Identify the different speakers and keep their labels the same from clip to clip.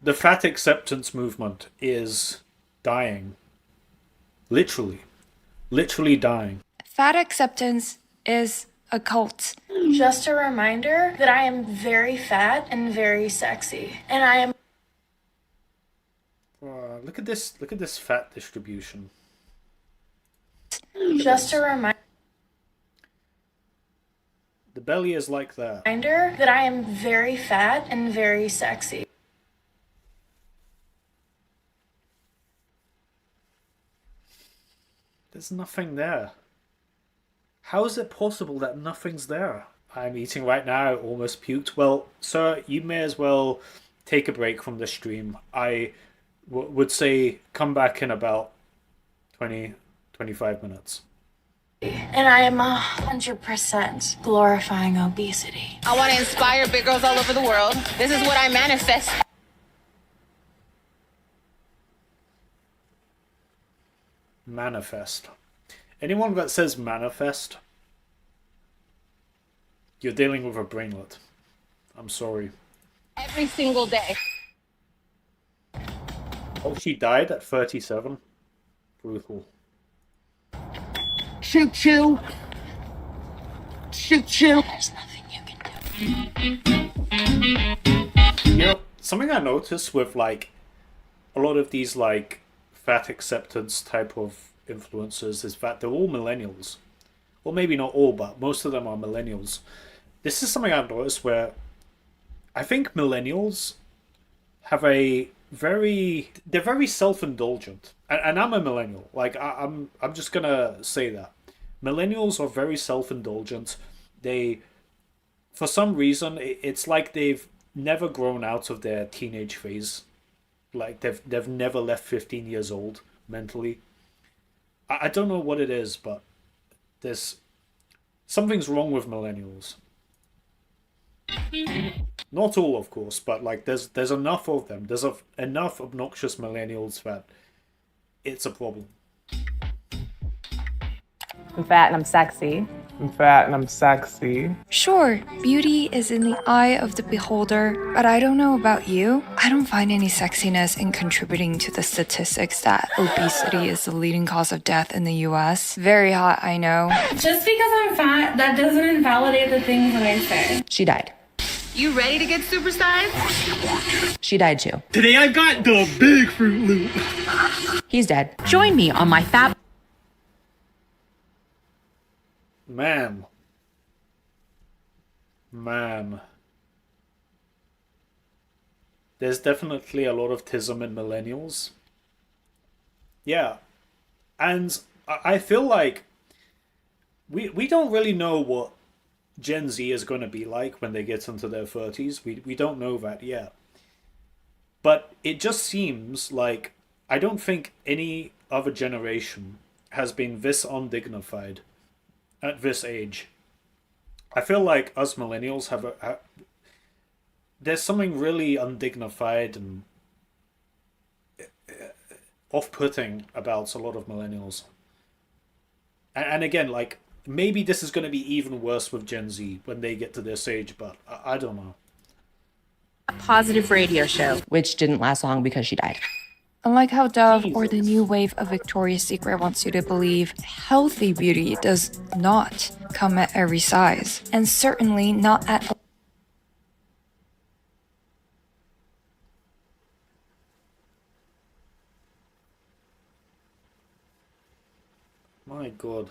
Speaker 1: The fat acceptance movement is dying. Literally. Literally dying.
Speaker 2: Fat acceptance is a cult.
Speaker 3: Just a reminder that I am very fat and very sexy. And I am
Speaker 1: Look at this. Look at this fat distribution.
Speaker 3: just a reminder
Speaker 1: The belly is like that.
Speaker 3: that I am very fat and very sexy.
Speaker 1: There's nothing there. How is it possible that nothing's there? I'm eating right now, almost puked. Well, sir, you may as well take a break from the stream. I would say come back in about 20, 25 minutes.
Speaker 3: And I am 100% glorifying obesity.
Speaker 4: I want to inspire big girls all over the world. This is what I manifest.
Speaker 1: Manifest. Anyone that says manifest, you're dealing with a brainlet. I'm sorry.
Speaker 4: Every single day.
Speaker 1: Oh, she died at 37? Brutal.
Speaker 4: Choo choo. Choo choo.
Speaker 3: There's nothing you can do.
Speaker 1: You know, something I noticed with, like, a lot of these, like, fat acceptance type of influencers is that they're all millennials. Well, maybe not all, but most of them are millennials. This is something I've noticed where I think millennials have a they're very self-indulgent. And I'm a millennial. Like, I'm just gonna say that. Millennials are very self-indulgent. They, for some reason, it's like they've never grown out of their teenage phase. Like they've never left 15 years old mentally. I don't know what it is, but there's something's wrong with millennials. Not all, of course, but like there's enough of them. There's enough obnoxious millennials that it's a problem.
Speaker 5: I'm fat and I'm sexy.
Speaker 6: I'm fat and I'm sexy.
Speaker 2: Sure, beauty is in the eye of the beholder, but I don't know about you. I don't find any sexiness in contributing to the statistics that obesity is the leading cause of death in the US. Very hot, I know.
Speaker 7: Just because I'm fat, that doesn't invalidate the things that I say.
Speaker 5: She died.
Speaker 4: You ready to get supersized?
Speaker 5: She died too.
Speaker 6: Today I got the big Fruit Loop.
Speaker 5: He's dead.
Speaker 8: Join me on my fat.
Speaker 1: Man. There's definitely a lot of tism in millennials. Yeah. And I feel like we don't really know what Gen Z is going to be like when they get into their 30s. We don't know that yet. But it just seems like I don't think any other generation has been this undignified at this age. I feel like us millennials have there's something really undignified and off-putting about a lot of millennials. And again, like, maybe this is going to be even worse with Gen Z when they get to this age, but I don't know.
Speaker 8: Positive radio show.
Speaker 5: Which didn't last long because she died.
Speaker 2: Unlike how Dove or the new wave of Victoria's Secret wants you to believe, healthy beauty does not come at every size, and certainly not at
Speaker 1: My God.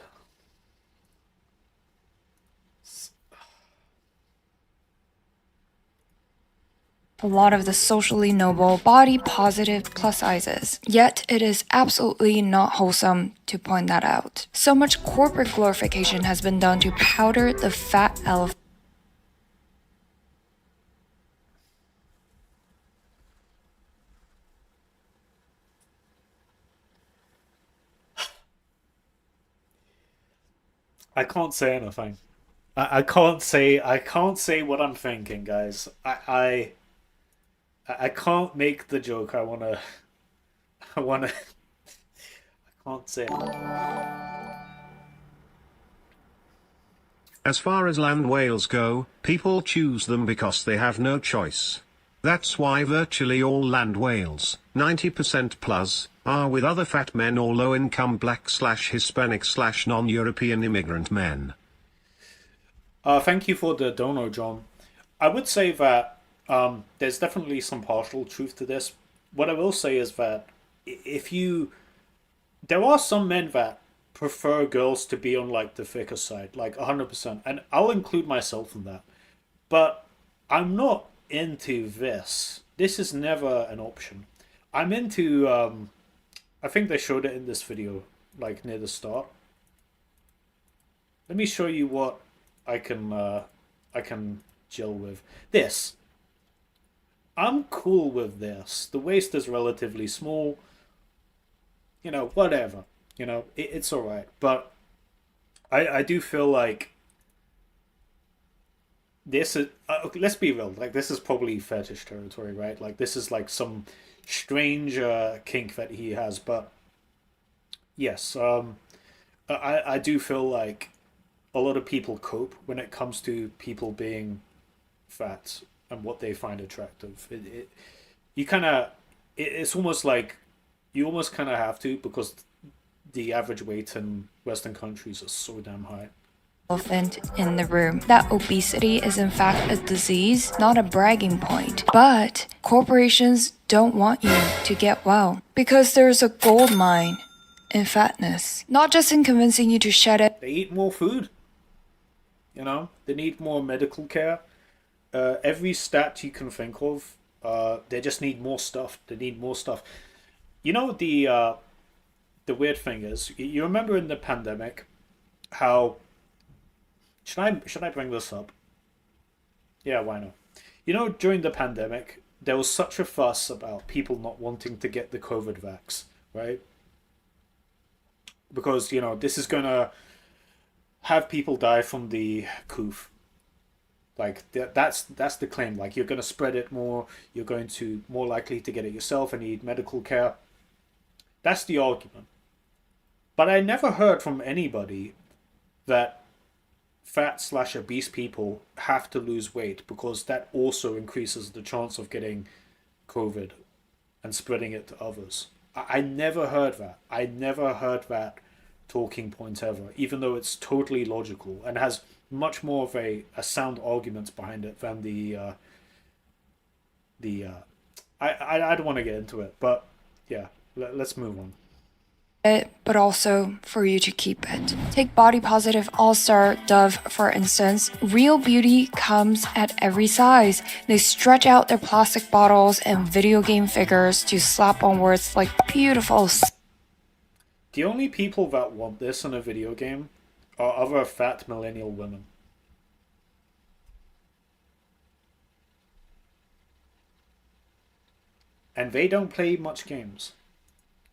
Speaker 2: a lot of the socially noble, body positive plus sizes. Yet it is absolutely not wholesome to point that out. So much corporate glorification has been done to powder the fat elephant.
Speaker 1: I can't say anything. I can't say what I'm thinking, guys. I can't make the joke. I can't say it.
Speaker 9: As far as land whales go, people choose them because they have no choice. That's why virtually all land whales, 90% plus, are with other fat men or low-income black/Hispanic/non-European immigrant men.
Speaker 1: Thank you for the dono, John. I would say that there's definitely some partial truth to this. What I will say is that if you, there are some men that prefer girls to be on like the thicker side, like 100%, and I'll include myself in that. But I'm not into this. This is never an option. I'm into. I think they showed it in this video, like near the start. Let me show you what I can gel with. This. I'm cool with this. The waist is relatively small. You know, whatever. You know, it's alright. But I do feel like this is, let's be real, like this is probably fetish territory, right? Like this is like some strange kink that he has. But yes, I do feel like a lot of people cope when it comes to people being fat and what they find attractive. You kind of, it's almost like you almost kind of have to, because the average weight in Western countries is so damn high.
Speaker 2: Elephant in the room. That obesity is in fact a disease, not a bragging point. But corporations don't want you to get well because there's a gold mine in fatness. Not just in convincing you to shed it.
Speaker 1: They eat more food. You know, they need more medical care. Every stat you can think of, they just need more stuff. They need more stuff. You know, the weird thing is, you remember in the pandemic how, should I bring this up? Yeah, why not? You know, during the pandemic, there was such a fuss about people not wanting to get the COVID vax, right? Because, you know, this is gonna have people die from the coof. Like that's the claim. Like you're gonna spread it more. You're going to more likely to get it yourself and need medical care. That's the argument. But I never heard from anybody that fat/obese people have to lose weight because that also increases the chance of getting COVID and spreading it to others. I never heard that. I never heard that talking point ever, even though it's totally logical and has much more of a sound argument behind it than I don't want to get into it, but yeah, let's move on.
Speaker 2: But also for you to keep it. Take body positive all-star Dove, for instance. Real beauty comes at every size. They stretch out their plastic bottles and video game figures to slap on words like beautiful.
Speaker 1: The only people that want this in a video game are other fat millennial women. And they don't play much games.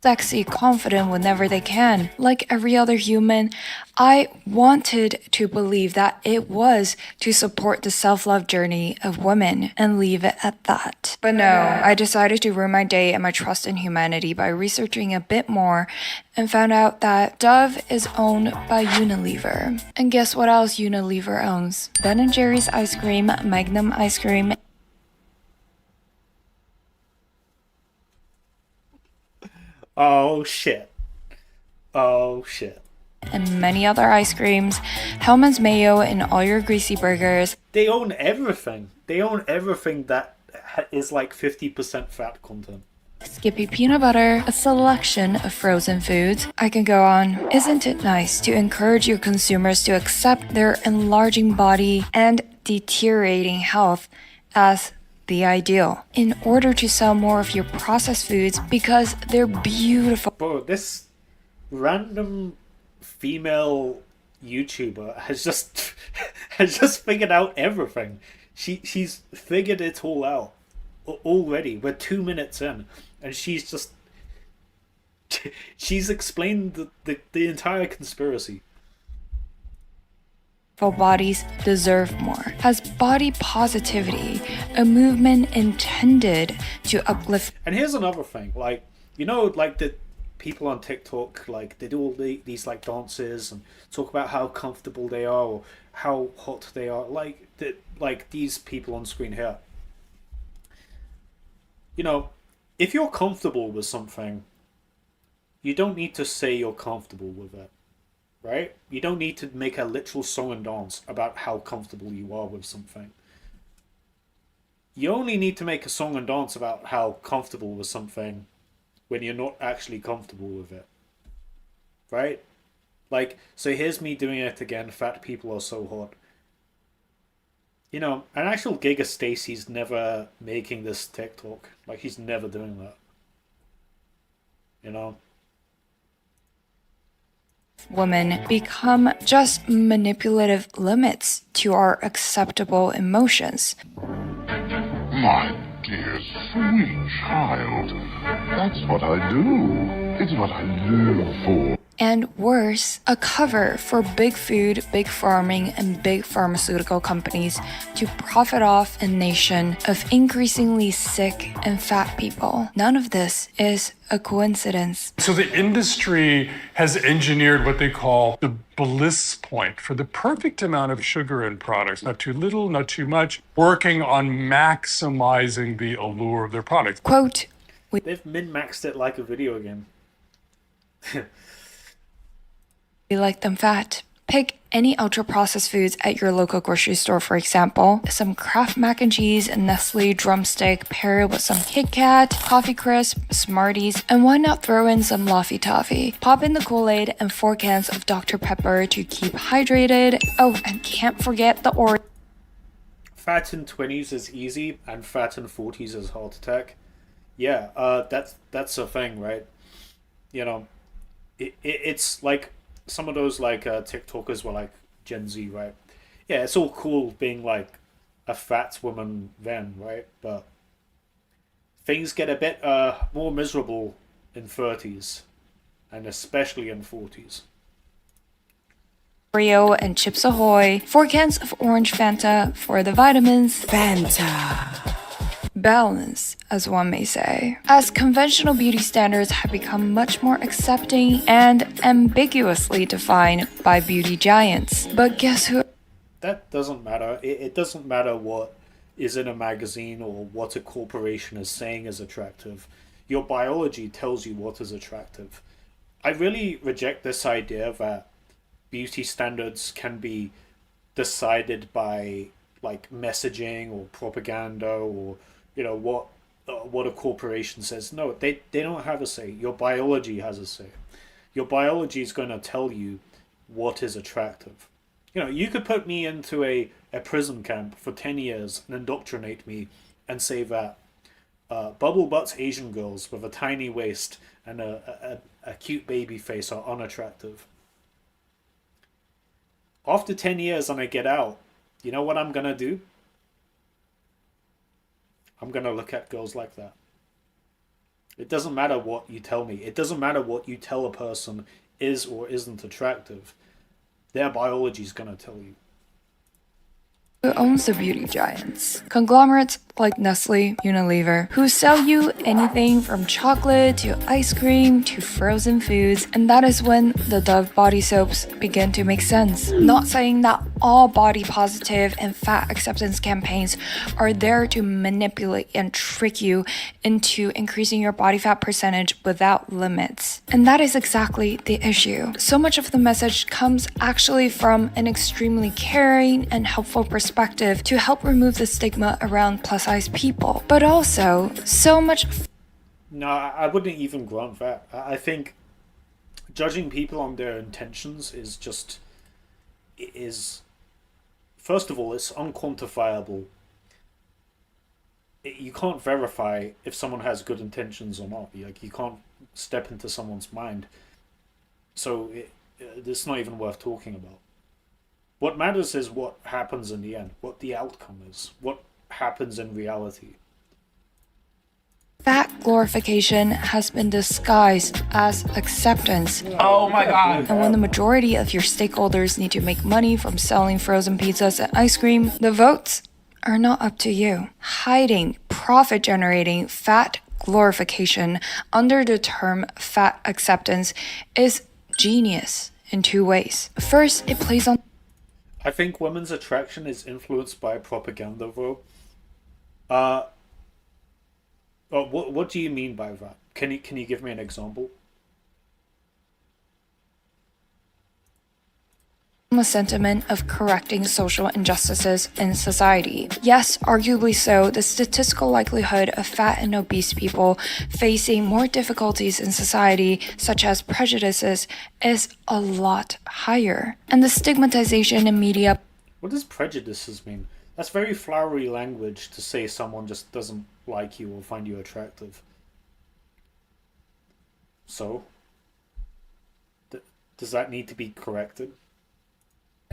Speaker 2: Sexy, confident whenever they can. Like every other human, I wanted to believe that it was to support the self-love journey of women and leave it at that. But no, I decided to ruin my day and my trust in humanity by researching a bit more and found out that Dove is owned by Unilever. And guess what else Unilever owns? Ben & Jerry's ice cream, Magnum ice cream,
Speaker 1: Oh shit. Oh shit.
Speaker 2: and many other ice creams, Hellman's mayo in all your greasy burgers.
Speaker 1: They own everything. They own everything that is like 50% fat content.
Speaker 2: Skippy peanut butter, a selection of frozen foods. I can go on. Isn't it nice to encourage your consumers to accept their enlarging body and deteriorating health as the ideal in order to sell more of your processed foods because they're beautiful?
Speaker 1: Bro, this random female YouTuber has just has just figured out everything. She's figured it all out already. We're 2 minutes in, and she's just she's explained the entire conspiracy.
Speaker 2: Bodies deserve more. Has body positivity, a movement intended to uplift.
Speaker 1: And here's another thing, like, you know, like the people on TikTok, like they do all these like dances and talk about how comfortable they are or how hot they are, like these people on screen here. You know, if you're comfortable with something, you don't need to say you're comfortable with it, right? You don't need to make a literal song and dance about how comfortable you are with something. You only need to make a song and dance about how comfortable with something when you're not actually comfortable with it, right? Like, so here's me doing it again. Fat people are so hot. You know, an actual gig of Stacy's never making this TikTok. Like, he's never doing that. You know?
Speaker 2: Women become just manipulative limits to our acceptable emotions.
Speaker 10: My dear sweet child, that's what I do. It's what I live for.
Speaker 2: And worse, a cover for big food, big farming, and big pharmaceutical companies to profit off a nation of increasingly sick and fat people. None of this is a coincidence.
Speaker 11: So the industry has engineered what they call the bliss point for the perfect amount of sugar in products, not too little, not too much, working on maximizing the allure of their products.
Speaker 2: Quote,
Speaker 1: they've min-maxed it like a video game.
Speaker 2: We like them fat. Pick any ultra-processed foods at your local grocery store, for example. Some Kraft mac and cheese and Nestle drumstick paired with some Kit Kat, Coffee Crisp, Smarties, and why not throw in some Laffy Taffy? Pop in the Kool-Aid and 4 cans of Dr. Pepper to keep hydrated. Oh, and can't forget the Oreo.
Speaker 1: Fat in 20s is easy, and fat in 40s is heart attack. Yeah, that's a thing, right? You know, it's like some of those like TikTokers were like Gen Z, right? Yeah, it's all cool being like a fat woman then, right? But things get a bit more miserable in 30s, and especially in 40s.
Speaker 2: Oreo and Chips Ahoy, 4 cans of orange Fanta for the vitamins.
Speaker 12: Fanta.
Speaker 2: Balance, as one may say, as conventional beauty standards have become much more accepting and ambiguously defined by beauty giants. But guess who?
Speaker 1: That doesn't matter. It doesn't matter what is in a magazine or what a corporation is saying is attractive. Your biology tells you what is attractive. I really reject this idea that beauty standards can be decided by like messaging or propaganda or you know what a corporation says. No, they don't have a say. Your biology has a say. Your biology is going to tell you what is attractive. You know, you could put me into a prison camp for 10 years and indoctrinate me and say that bubble butts Asian girls with a tiny waist and a cute baby face are unattractive. After 10 years and I get out, you know what I'm going to do? I'm going to look at girls like that. It doesn't matter what you tell me. It doesn't matter what you tell a person is or isn't attractive. Their biology is going to tell you.
Speaker 2: Who owns the beauty giants? Conglomerates like Nestle, Unilever, who sell you anything from chocolate to ice cream to frozen foods, and that is when the Dove body soaps begin to make sense. Not saying that all body positive and fat acceptance campaigns are there to manipulate and trick you into increasing your body fat percentage without limits. And that is exactly the issue. So much of the message comes actually from an extremely caring and helpful perspective to help remove the stigma around plus-size people, but also so much.
Speaker 1: No, I wouldn't even grant that. I think judging people on their intentions is first of all, it's unquantifiable. You can't verify if someone has good intentions or not. Like, you can't step into someone's mind, so it's not even worth talking about. What matters is what happens in the end, what the outcome is, what happens in reality.
Speaker 2: Fat glorification has been disguised as acceptance.
Speaker 6: Oh my God.
Speaker 2: And when the majority of your stakeholders need to make money from selling frozen pizzas and ice cream, the votes are not up to you. Hiding profit-generating fat glorification under the term fat acceptance is genius in 2 ways. First, it plays on.
Speaker 1: I think women's attraction is influenced by propaganda, though. What do you mean by that? Can you give me an example?
Speaker 2: A sentiment of correcting social injustices in society. Yes, arguably so, the statistical likelihood of fat and obese people facing more difficulties in society, such as prejudices, is a lot higher. And the stigmatization in media.
Speaker 1: What does prejudices mean? That's very flowery language to say someone just doesn't like you or find you attractive. So, does that need to be corrected?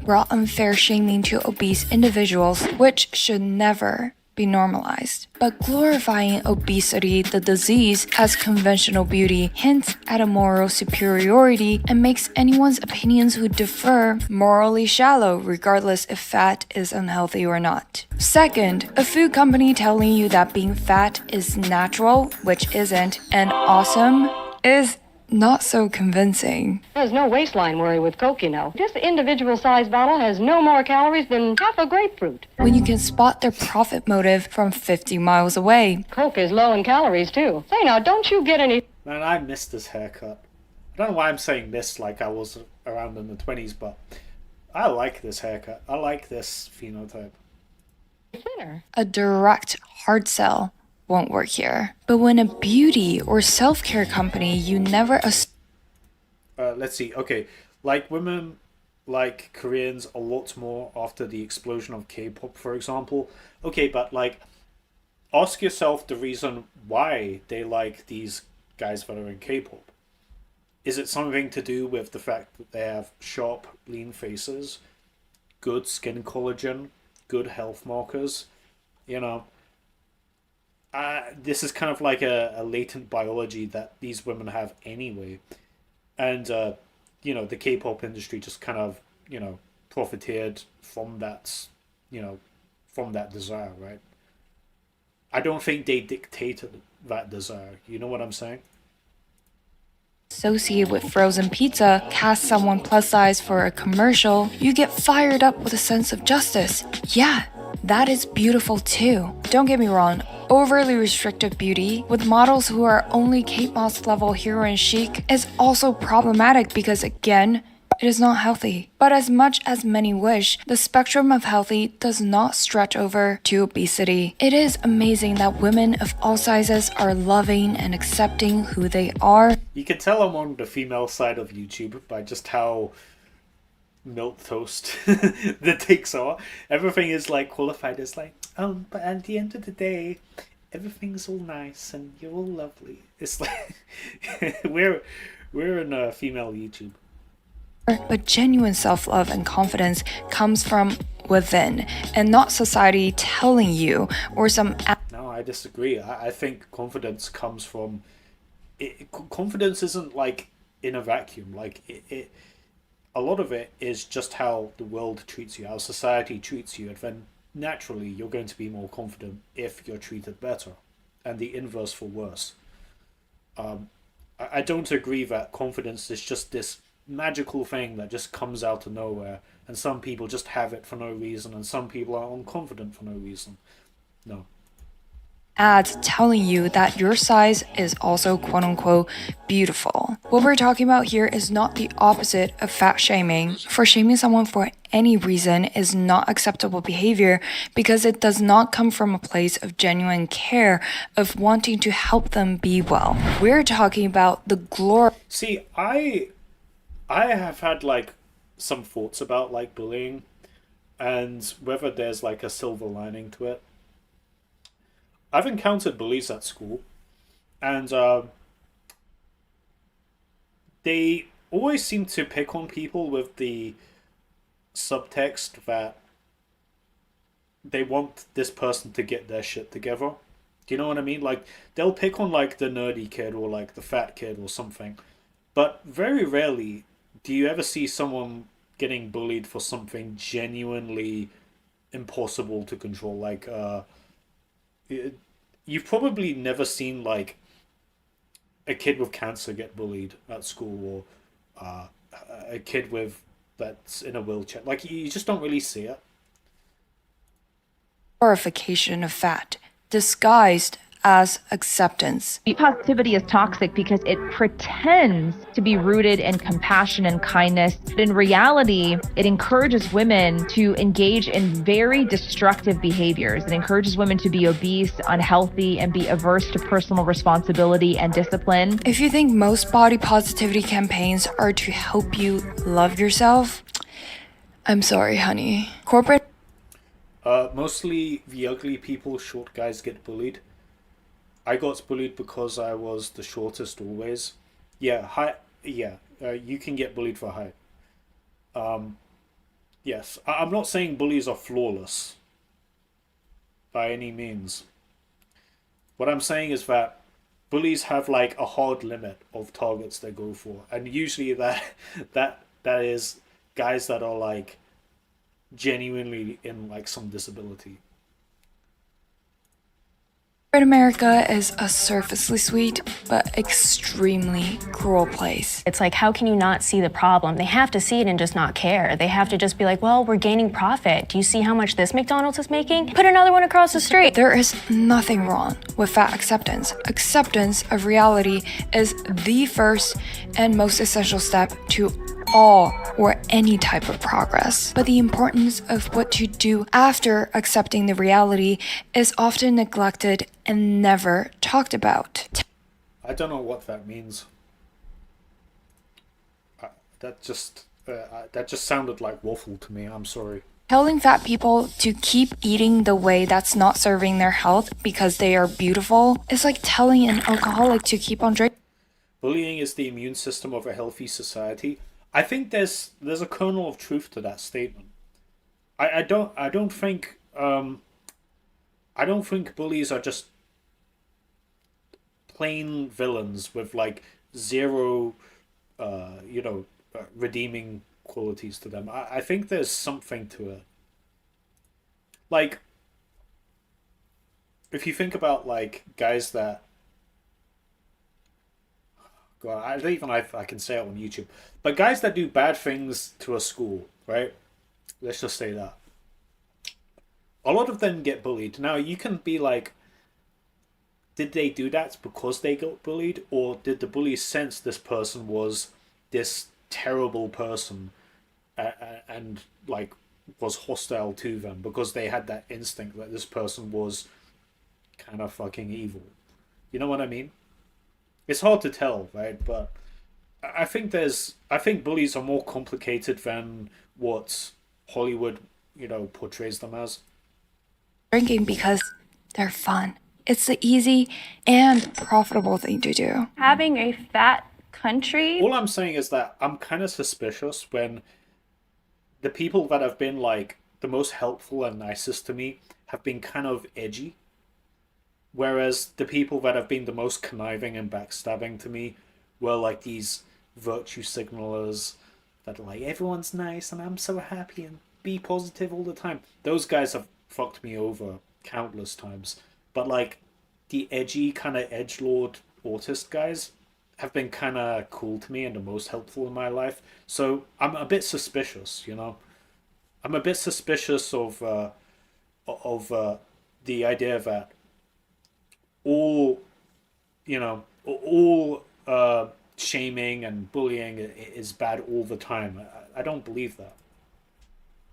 Speaker 2: Brought unfair shaming to obese individuals, which should never be normalized. But glorifying obesity, the disease, as conventional beauty hints at a moral superiority and makes anyone's opinions who differ morally shallow, regardless if fat is unhealthy or not. Second, a food company telling you that being fat is natural, which isn't, and awesome is not so convincing.
Speaker 12: There's no waistline worry with Coke, you know. This individual size bottle has no more calories than half a grapefruit.
Speaker 2: When you can spot their profit motive from 50 miles away.
Speaker 12: Coke is low in calories, too. Say now, don't you get any...
Speaker 1: Man, I missed this haircut. I don't know why I'm saying this like I was around in the 20s, but I like this haircut. I like this phenotype.
Speaker 12: Thinner.
Speaker 2: A direct hard sell won't work here. But when a beauty or self-care company you never...
Speaker 1: Let's see. Okay, like women like Koreans a lot more after the explosion of K-pop, for example. Okay, but like, ask yourself the reason why they like these guys that are in K-pop. Is it something to do with the fact that they have sharp, lean faces, good skin collagen, good health markers? You know, this is kind of like a latent biology that these women have anyway. And, the K-pop industry just kind of, profited from that, from that desire, right? I don't think they dictated that desire. You know what I'm saying?
Speaker 2: Associated with frozen pizza, cast someone plus size for a commercial, you get fired up with a sense of justice. Yeah, that is beautiful too. Don't get me wrong, overly restrictive beauty with models who are only Kate Moss level heroine chic is also problematic because again, it is not healthy. But as much as many wish, the spectrum of healthy does not stretch over to obesity. It is amazing that women of all sizes are loving and accepting who they are.
Speaker 1: You can tell I'm on the female side of YouTube by just how milquetoast the takes are. Everything is like qualified as like, but at the end of the day, everything's all nice and you're all lovely. It's like we're in a female YouTube.
Speaker 2: But genuine self-love and confidence comes from within and not society telling you or some...
Speaker 1: No, I disagree. I think confidence comes from... confidence isn't like in a vacuum. Like a lot of it is just how the world treats you, how society treats you, and then naturally you're going to be more confident if you're treated better, and the inverse for worse. I don't agree that confidence is just this magical thing that just comes out of nowhere, and some people just have it for no reason, and some people are unconfident for no reason. No.
Speaker 2: Ads telling you that your size is also quote-unquote beautiful. What we're talking about here is not the opposite of fat shaming. For shaming someone for any reason is not acceptable behavior because it does not come from a place of genuine care, of wanting to help them be well. We're talking about the glory.
Speaker 1: See, I have had like some thoughts about like bullying and whether there's like a silver lining to it. I've encountered bullies at school, and they always seem to pick on people with the subtext that they want this person to get their shit together. Do you know what I mean? Like, they'll pick on like the nerdy kid or like the fat kid or something, but very rarely do you ever see someone getting bullied for something genuinely impossible to control. Like, you've probably never seen like a kid with cancer get bullied at school, or a kid with that's in a wheelchair. Like, you just don't really see it.
Speaker 2: Glorification of fat, disguised as acceptance.
Speaker 13: Positivity is toxic because it pretends to be rooted in compassion and kindness. But in reality, it encourages women to engage in very destructive behaviors. It encourages women to be obese, unhealthy, and be averse to personal responsibility and discipline.
Speaker 2: If you think most body positivity campaigns are to help you love yourself, I'm sorry, honey. Corporate
Speaker 1: Mostly the ugly people, short guys get bullied. I got bullied because I was the shortest always. Yeah, height. Yeah, you can get bullied for height. Yes, I'm not saying bullies are flawless by any means. What I'm saying is that bullies have like a hard limit of targets they go for, and usually that is guys that are like genuinely in like some disability.
Speaker 2: America is a surfacely sweet but extremely cruel place.
Speaker 14: It's like, how can you not see the problem? They have to see it and just not care. They have to just be like, well, we're gaining profit. Do you see how much this McDonald's is making? Put another one across the street.
Speaker 2: There is nothing wrong with fat acceptance. Acceptance of reality is the first and most essential step to all or any type of progress. But the importance of what to do after accepting the reality is often neglected and never talked about.
Speaker 1: I don't know what that means. That just sounded like waffle to me. I'm sorry.
Speaker 2: Telling fat people to keep eating the way that's not serving their health because they are beautiful is like telling an alcoholic to keep on drinking.
Speaker 1: Bullying is the immune system of a healthy society. I think there's a kernel of truth to that statement. I don't think bullies are just plain villains with like zero redeeming qualities to them. I think there's something to it. Like, if you think about like guys that, God, I don't even know if I can say it on YouTube, but guys that do bad things to a school, right? Let's just say that. A lot of them get bullied. Now, you can be like, did they do that because they got bullied? Or did the bully sense this person was this terrible person and like was hostile to them because they had that instinct that this person was kind of fucking evil? You know what I mean? It's hard to tell, right? But I think bullies are more complicated than what Hollywood, portrays them as.
Speaker 2: Drinking because they're fun. It's the easy and profitable thing to do.
Speaker 7: Having a fat country.
Speaker 1: All I'm saying is that I'm kind of suspicious when the people that have been like the most helpful and nicest to me have been kind of edgy. Whereas the people that have been the most conniving and backstabbing to me were like these virtue signalers that are like, everyone's nice and I'm so happy and be positive all the time. Those guys have fucked me over countless times. But like the edgy kind of edgelord autist guys have been kind of cool to me and the most helpful in my life. So I'm a bit suspicious, I'm a bit suspicious of the idea that all shaming and bullying is bad all the time. I don't believe that.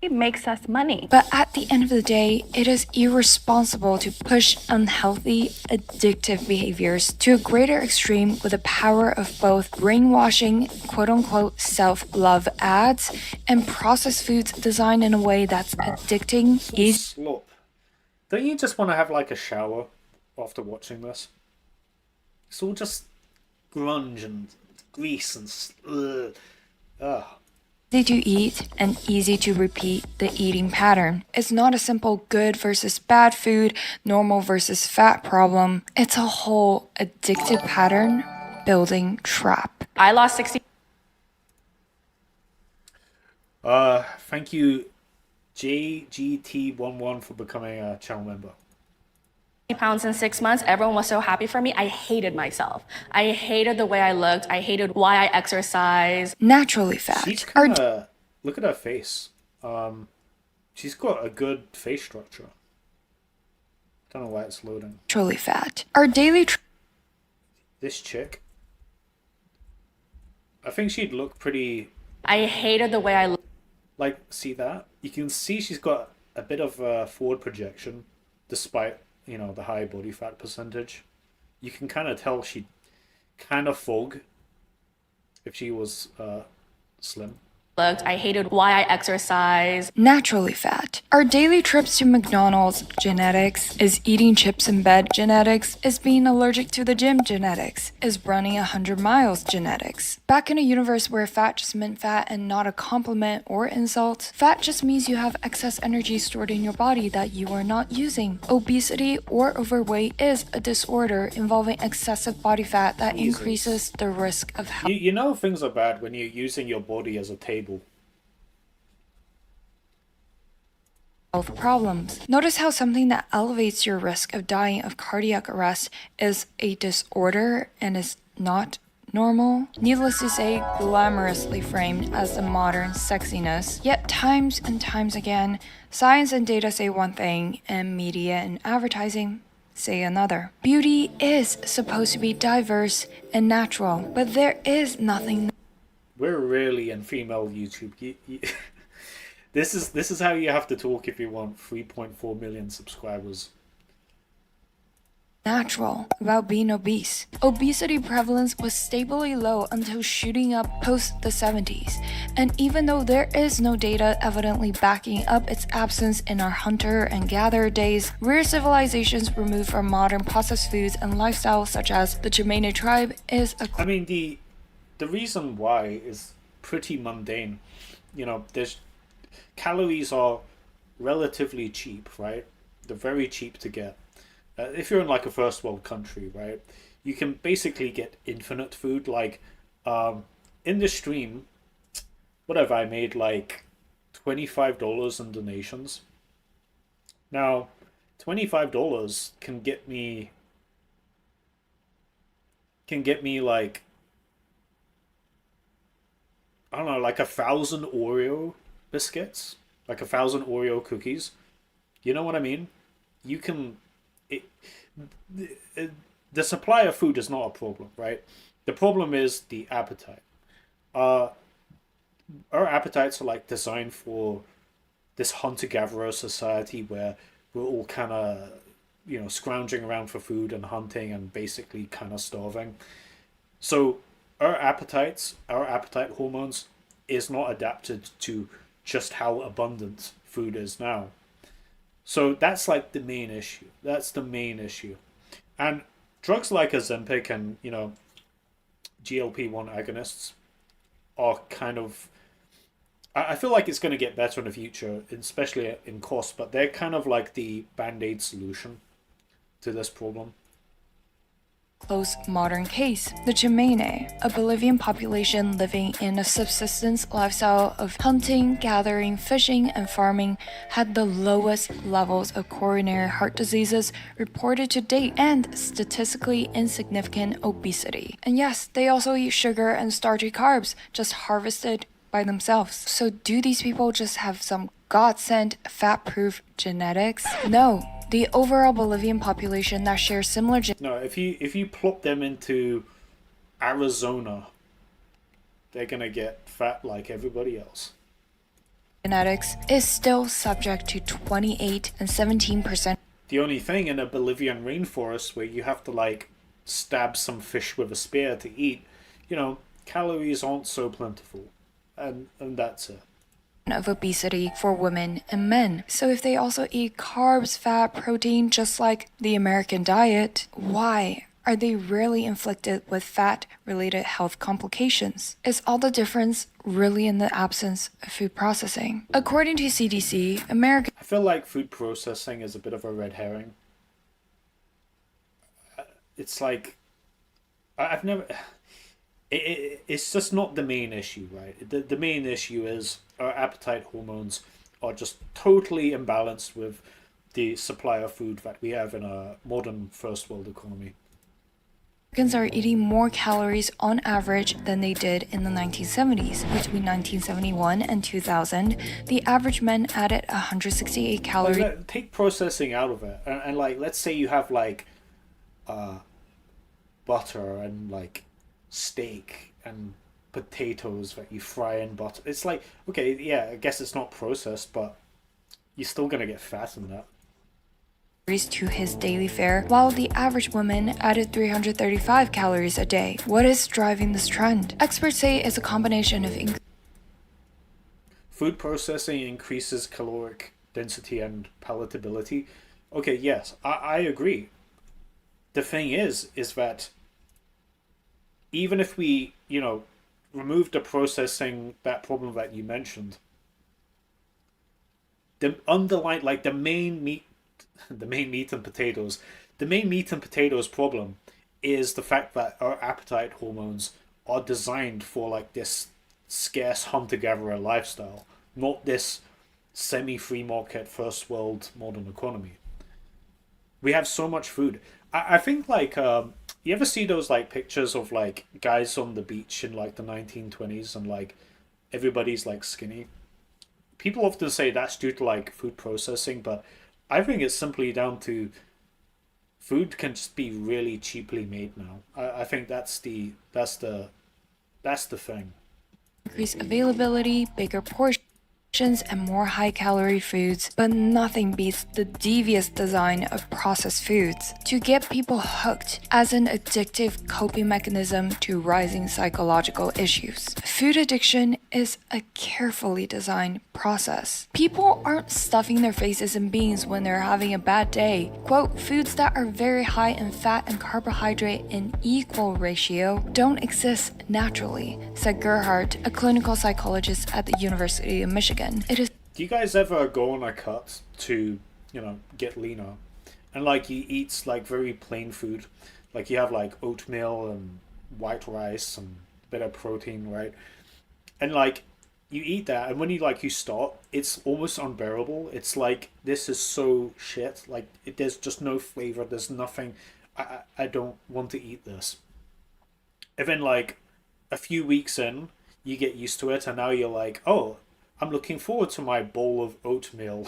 Speaker 7: It makes us money.
Speaker 2: But at the end of the day, it is irresponsible to push unhealthy, addictive behaviors to a greater extreme with the power of both brainwashing, quote-unquote, self-love ads and processed foods designed in a way that's addicting.
Speaker 1: Slop. Don't you just want to have like a shower after watching this? It's all just grunge and grease and
Speaker 2: Easy to eat and easy to repeat the eating pattern. It's not a simple good versus bad food, normal versus fat problem. It's a whole addictive pattern building trap.
Speaker 14: I lost 60.
Speaker 1: Thank you, JGT11, for becoming a channel member.
Speaker 14: Pounds in 6 months. Everyone was so happy for me. I hated myself. I hated the way I looked. I hated why I exercised.
Speaker 2: Naturally fat.
Speaker 1: She's kinda, look at her face. She's got a good face structure. Don't know why it's loading.
Speaker 2: Naturally fat. Our daily
Speaker 1: This chick, I think she'd look pretty...
Speaker 5: I hated the way I looked.
Speaker 1: Like, see that? You can see she's got a bit of a forward projection, despite, you know, the high body fat percentage. You can kind of tell she'd kind of fog if she was slim.
Speaker 5: I hated why I exercise.
Speaker 2: Naturally fat. Our daily trips to McDonald's genetics. Is eating chips in bed genetics? Is being allergic to the gym genetics? Is running 100 miles genetics? Back in a universe where fat just meant fat and not a compliment or insult, fat just means you have excess energy stored in your body that you are not using. Obesity or overweight is a disorder involving excessive body fat that increases the risk of health.
Speaker 1: You know things are bad when you're using your body as a table.
Speaker 2: Health problems. Notice how something that elevates your risk of dying of cardiac arrest is a disorder and is not normal. Needless to say, glamorously framed as the modern sexiness. Yet times and times again, science and data say one thing, and media and advertising say another. Beauty is supposed to be diverse and natural, but there is nothing.
Speaker 1: We're really in female YouTube. This is how you have to talk if you want 3.4 million subscribers.
Speaker 2: Natural about being obese. Obesity prevalence was stably low until shooting up post the 70s. And even though there is no data evidently backing up its absence in our hunter and gatherer days, rare civilizations removed from modern processed foods and lifestyles such as the Chimene tribe is a...
Speaker 1: I mean, the reason why is pretty mundane. You know, there's calories are relatively cheap, right? They're very cheap to get. If you're in like a first world country, right, you can basically get infinite food. Like, in the stream, what have I made? Like $25 in donations. Now, $25 can get me like, I don't know, like 1,000 Oreo biscuits, like 1,000 Oreo cookies. You know what I mean? You can... the supply of food is not a problem, right? The problem is the appetite. Our appetites are like designed for this hunter-gatherer society where we're all kind of, you know, scrounging around for food and hunting and basically kind of starving. So our appetite hormones is not adapted to just how abundant food is now. So that's like the main issue. That's the main issue. And drugs like Ozempic and, you know, GLP-1 agonists are kind of... I feel like it's going to get better in the future, especially in cost, but they're kind of like the band-aid solution to this problem.
Speaker 2: Close modern case, the Chimene, a Bolivian population living in a subsistence lifestyle of hunting, gathering, fishing, and farming, had the lowest levels of coronary heart diseases reported to date and statistically insignificant obesity. And yes, they also eat sugar and starchy carbs, just harvested by themselves. So do these people just have some God-sent fat-proof genetics? No. The overall Bolivian population that shares similar
Speaker 1: No, if you plop them into Arizona, they're gonna get fat like everybody else.
Speaker 2: Genetics is still subject to 28 and 17%.
Speaker 1: The only thing in a Bolivian rainforest where you have to like stab some fish with a spear to eat, you know, calories aren't so plentiful, and that's it.
Speaker 2: Of obesity for women and men. So if they also eat carbs, fat, protein, just like the American diet, why are they rarely inflicted with fat-related health complications? Is all the difference really in the absence of food processing? According to CDC,
Speaker 1: I feel like food processing is a bit of a red herring. It's like... I've never... It's just not the main issue, right? The main issue is our appetite hormones are just totally imbalanced with the supply of food that we have in a modern first world economy.
Speaker 2: Americans are eating more calories on average than they did in the 1970s. Between 1971 and 2000, the average man added 168 calories.
Speaker 1: Like, take processing out of it, and like, let's say you have like butter and like steak and potatoes that you fry in butter. It's like, okay, yeah, I guess it's not processed, but you're still gonna get fat in that.
Speaker 2: To his daily fare, while the average woman added 335 calories a day. What is driving this trend? Experts say it's a combination of
Speaker 1: food processing increases caloric density and palatability. Okay, yes, I agree. The thing is that even if we, remove the processing, that problem that you mentioned, the underlying, like the main meat and potatoes, the main meat and potatoes problem is the fact that our appetite hormones are designed for like this scarce hunter-gatherer lifestyle, not this semi-free market first world modern economy. We have so much food. I think like you ever see those like pictures of like guys on the beach in like the 1920s and like everybody's like skinny? People often say that's due to like food processing, but I think it's simply down to food can just be really cheaply made now. I think that's the thing.
Speaker 2: Increased availability, bigger portions, and more high-calorie foods, but nothing beats the devious design of processed foods to get people hooked as an addictive coping mechanism to rising psychological issues. Food addiction is a carefully designed process. People aren't stuffing their faces in beans when they're having a bad day. Quote, foods that are very high in fat and carbohydrate in equal ratio don't exist naturally, said Gerhardt, a clinical psychologist at the University of Michigan.
Speaker 1: Do you guys ever go on a cut to, get leaner? And like you eat like very plain food. Like you have like oatmeal and white rice and a bit of protein, right? And like you eat that and when you start, it's almost unbearable. It's like, this is so shit. Like there's just no flavor. There's nothing. I don't want to eat this. And then like a few weeks in, you get used to it and now you're like, oh, I'm looking forward to my bowl of oatmeal.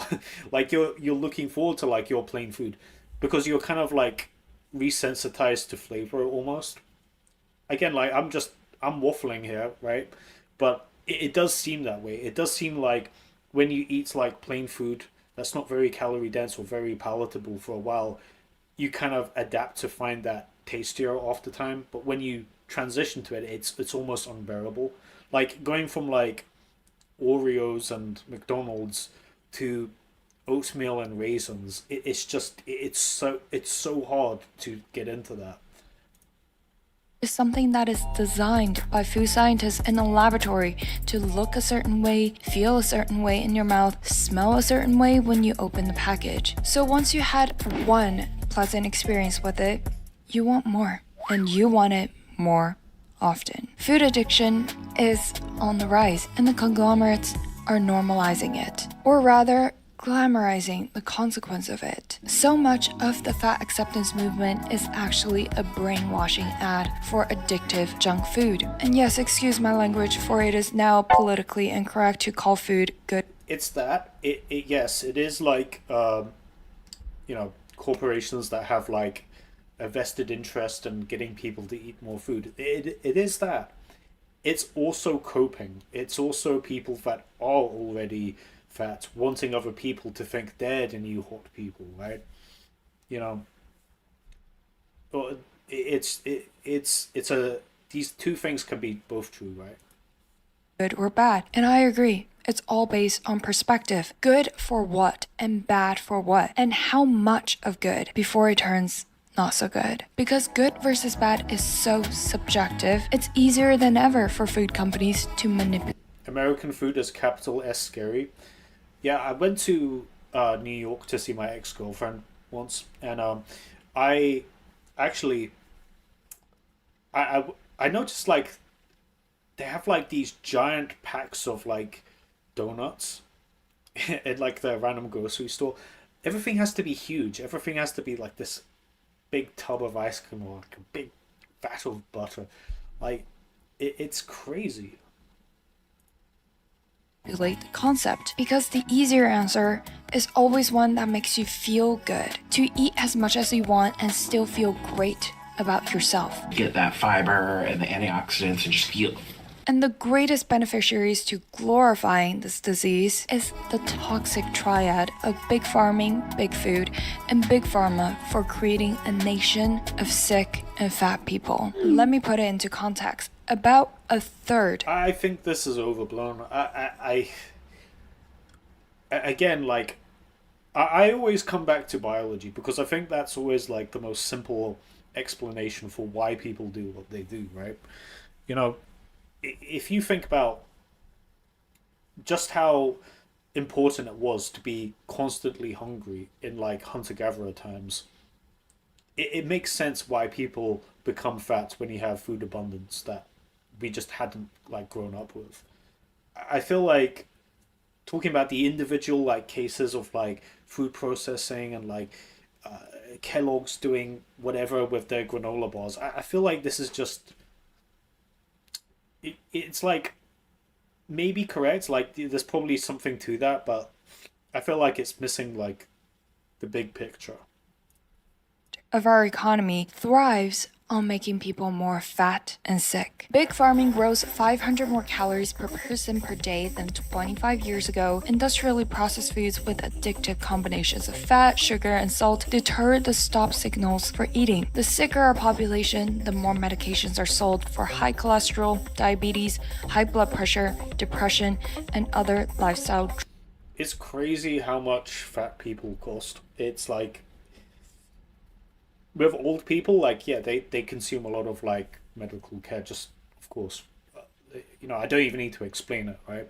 Speaker 1: Like you're looking forward to like your plain food because you're kind of like resensitized to flavor almost. Again, like I'm waffling here, right? But it does seem that way. It does seem like when you eat like plain food that's not very calorie dense or very palatable for a while, you kind of adapt to find that tastier after time. But when you transition to it, it's almost unbearable. Like going from like Oreos and McDonald's to oatmeal and raisins, it's so hard to get into that.
Speaker 2: Is something that is designed by food scientists in a laboratory to look a certain way, feel a certain way in your mouth, smell a certain way when you open the package. So once you had one pleasant experience with it, you want more, and you want it more often. Food addiction is on the rise, and the conglomerates are normalizing it, or rather, glamorizing the consequence of it. So much of the fat acceptance movement is actually a brainwashing ad for addictive junk food. And yes, excuse my language, for it is now politically incorrect to call food good.
Speaker 1: It's that. Yes, it is like, corporations that have like a vested interest in getting people to eat more food. It is that. It's also coping. It's also people that are already fat wanting other people to think they're the new hot people, right? These two things can be both true, right?
Speaker 2: Good or bad, and I agree. It's all based on perspective. Good for what and bad for what, and how much of good before it turns not so good. Because good versus bad is so subjective, it's easier than ever for food companies to manipulate.
Speaker 1: American food is capital S scary. Yeah, I went to New York to see my ex-girlfriend once, and I actually I noticed like they have like these giant packs of like donuts at like the random grocery store. Everything has to be huge. Everything has to be like this big tub of ice cream or like a big vat of butter. Like, it's crazy.
Speaker 2: The concept, because the easier answer is always one that makes you feel good. To eat as much as you want and still feel great about yourself.
Speaker 15: Get that fiber and the antioxidants and just feel.
Speaker 2: And the greatest beneficiaries to glorifying this disease is the toxic triad of big farming, big food, and big pharma for creating a nation of sick and fat people. Let me put it into context. About a third.
Speaker 1: I think this is overblown. Again, like, I always come back to biology because I think that's always like the most simple explanation for why people do what they do, right? You know, if you think about just how important it was to be constantly hungry in like hunter-gatherer times, it makes sense why people become fat when you have food abundance that we just hadn't like grown up with. I feel like talking about the individual like cases of like food processing and like Kellogg's doing whatever with their granola bars, I feel like this is just it's like maybe correct, like there's probably something to that, but I feel like it's missing like the big picture
Speaker 2: of our economy thrives on making people more fat and sick. Big farming grows 500 more calories per person per day than 25 years ago. Industrially processed foods with addictive combinations of fat, sugar, and salt deter the stop signals for eating. The sicker our population, the more medications are sold for high cholesterol, diabetes, high blood pressure, depression, and other lifestyle.
Speaker 1: It's crazy how much fat people cost. It's like with old people, like, yeah, they consume a lot of like medical care, just of course, you know, I don't even need to explain it, right?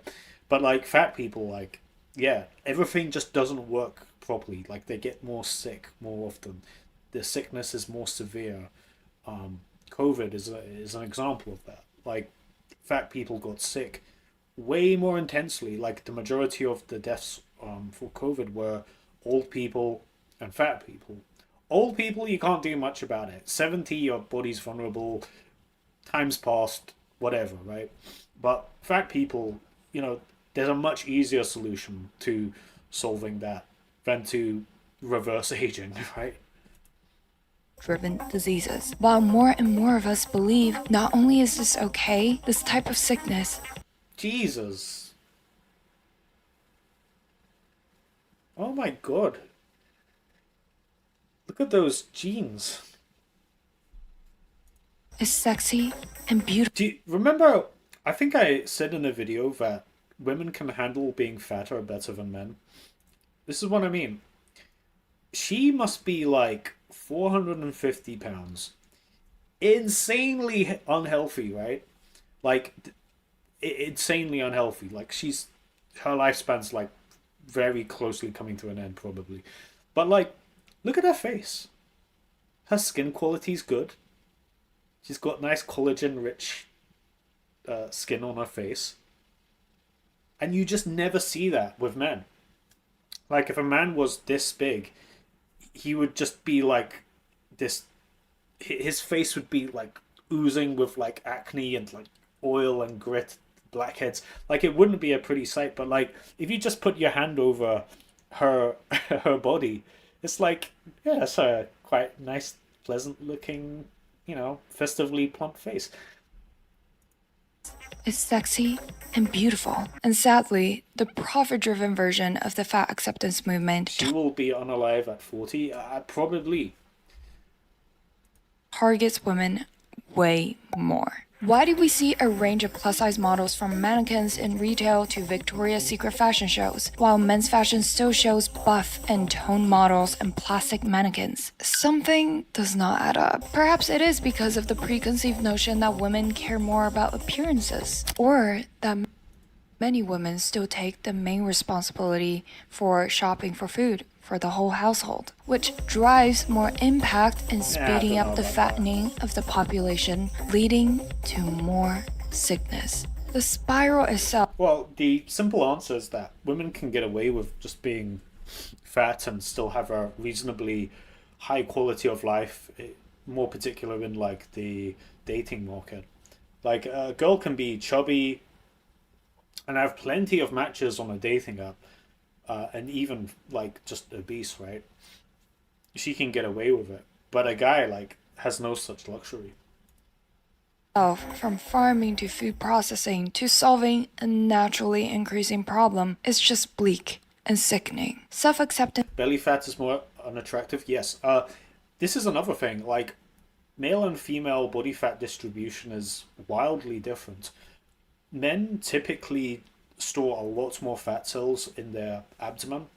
Speaker 1: But like fat people, like, yeah, everything just doesn't work properly. Like they get more sick more often. The sickness is more severe. COVID is an example of that. Like fat people got sick way more intensely. Like the majority of the deaths for COVID were old people and fat people. Old people, you can't do much about it. 70, your body's vulnerable, time's passed, whatever, right? But fat people, you know, there's a much easier solution to solving that than to reverse aging, right?
Speaker 2: Driven diseases. While more and more of us believe not only is this okay, this type of sickness.
Speaker 1: Jesus. Oh my god. Look at those jeans.
Speaker 2: Is sexy and beautiful.
Speaker 1: Do you remember, I think I said in a video that women can handle being fatter better than men. This is what I mean. She must be like 450 pounds. Insanely unhealthy, right? Like, insanely unhealthy. Like, her lifespan's like very closely coming to an end, probably. But like, look at her face. Her skin quality's good. She's got nice collagen-rich skin on her face. And you just never see that with men. Like, if a man was this big, he would just be like this... His face would be like oozing with like acne and like oil and grit, blackheads. Like, it wouldn't be a pretty sight, but like, if you just put your hand over her body, it's like, yeah, it's a quite nice, pleasant looking, you know, festively plump face.
Speaker 2: Is sexy and beautiful. And sadly, the profit-driven version of the fat acceptance movement.
Speaker 1: She will be unalive at 40, probably.
Speaker 2: Targets women way more. Why do we see a range of plus-size models from mannequins in retail to Victoria's Secret fashion shows, while men's fashion still shows buff and toned models and plastic mannequins? Something does not add up. Perhaps it is because of the preconceived notion that women care more about appearances, or that many women still take the main responsibility for shopping for food for the whole household, which drives more impact in speeding up the fattening of the population, leading to more sickness. The spiral itself.
Speaker 1: Well, the simple answer is that women can get away with just being fat and still have a reasonably high quality of life more particular in like the dating market. Like a girl can be chubby and have plenty of matches on a dating app, and even like just obese, right? She can get away with it, but a guy like has no such luxury.
Speaker 2: From farming to food processing to solving a naturally increasing problem is just bleak and sickening. Self acceptance.
Speaker 1: Belly fat is more unattractive, yes. This is another thing. Like, male and female body fat distribution is wildly different. Men typically store a lot more fat cells in their abdomen.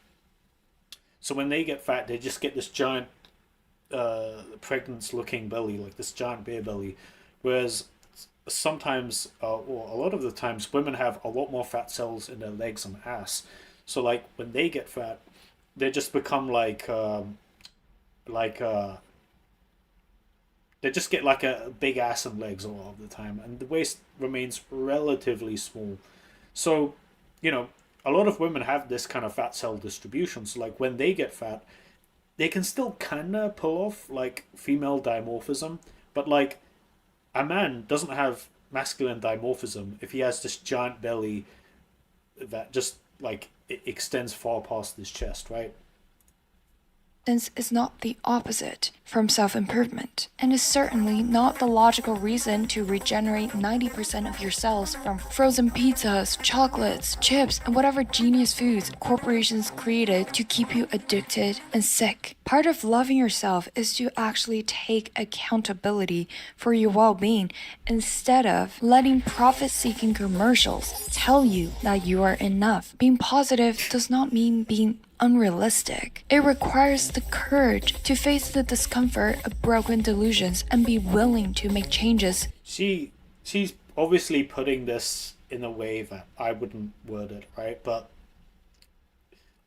Speaker 1: So when they get fat, they just get this giant, pregnant looking belly, like this giant beer belly. Whereas sometimes, or a lot of the times, women have a lot more fat cells in their legs and ass. So like when they get fat, they just become like they just get like a big ass and legs a lot of the time, and the waist remains relatively small. So, you know, a lot of women have this kind of fat cell distribution. So like when they get fat, they can still kind of pull off like female dimorphism, but like a man doesn't have masculine dimorphism if he has this giant belly that just like it extends far past his chest, right?
Speaker 2: Is not the opposite from self improvement, and is certainly not the logical reason to regenerate 90% of your cells from frozen pizzas, chocolates, chips, and whatever genius foods corporations created to keep you addicted and sick. Part of loving yourself is to actually take accountability for your well being instead of letting profit seeking commercials tell you that you are enough. Being positive does not mean being unrealistic. It requires the courage to face the discomfort of broken delusions and be willing to make changes.
Speaker 1: She's obviously putting this in a way that I wouldn't word it, right? But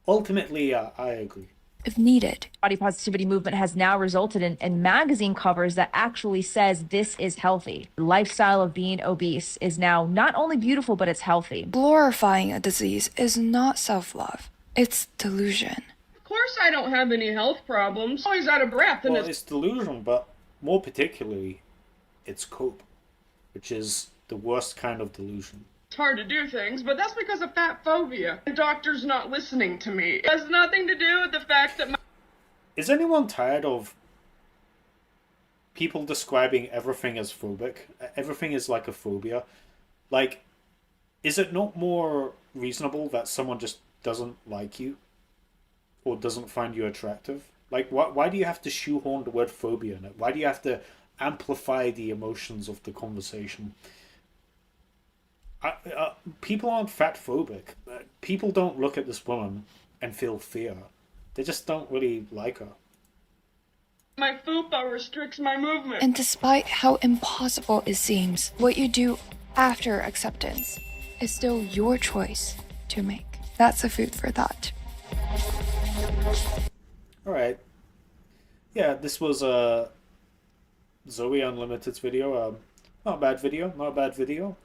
Speaker 1: ultimately, I agree.
Speaker 2: If needed.
Speaker 13: Body positivity movement has now resulted in magazine covers that actually says this is healthy. The lifestyle of being obese is now not only beautiful, but it's healthy.
Speaker 2: Glorifying a disease is not self-love. It's delusion.
Speaker 16: Of course I don't have any health problems. Always out of breath. And
Speaker 1: Well, it's delusion, but more particularly, it's cope, which is the worst kind of delusion.
Speaker 16: it's hard to do things, but that's because of fat phobia. The doctor's not listening to me. It has nothing to do with the fact that my...
Speaker 1: Is anyone tired of people describing everything as phobic? Everything is like a phobia. Like, is it not more reasonable that someone just doesn't like you or doesn't find you attractive? Like, why do you have to shoehorn the word phobia in it? Why do you have to amplify the emotions of the conversation? People aren't fat phobic. People don't look at this woman and feel fear. They just don't really like her.
Speaker 16: My fupa restricts my movement.
Speaker 2: And despite how impossible it seems, what you do after acceptance is still your choice to make. That's a food for thought.
Speaker 1: Alright. Yeah, this was Zoe Unlimited's video. Not a bad video, not a bad video.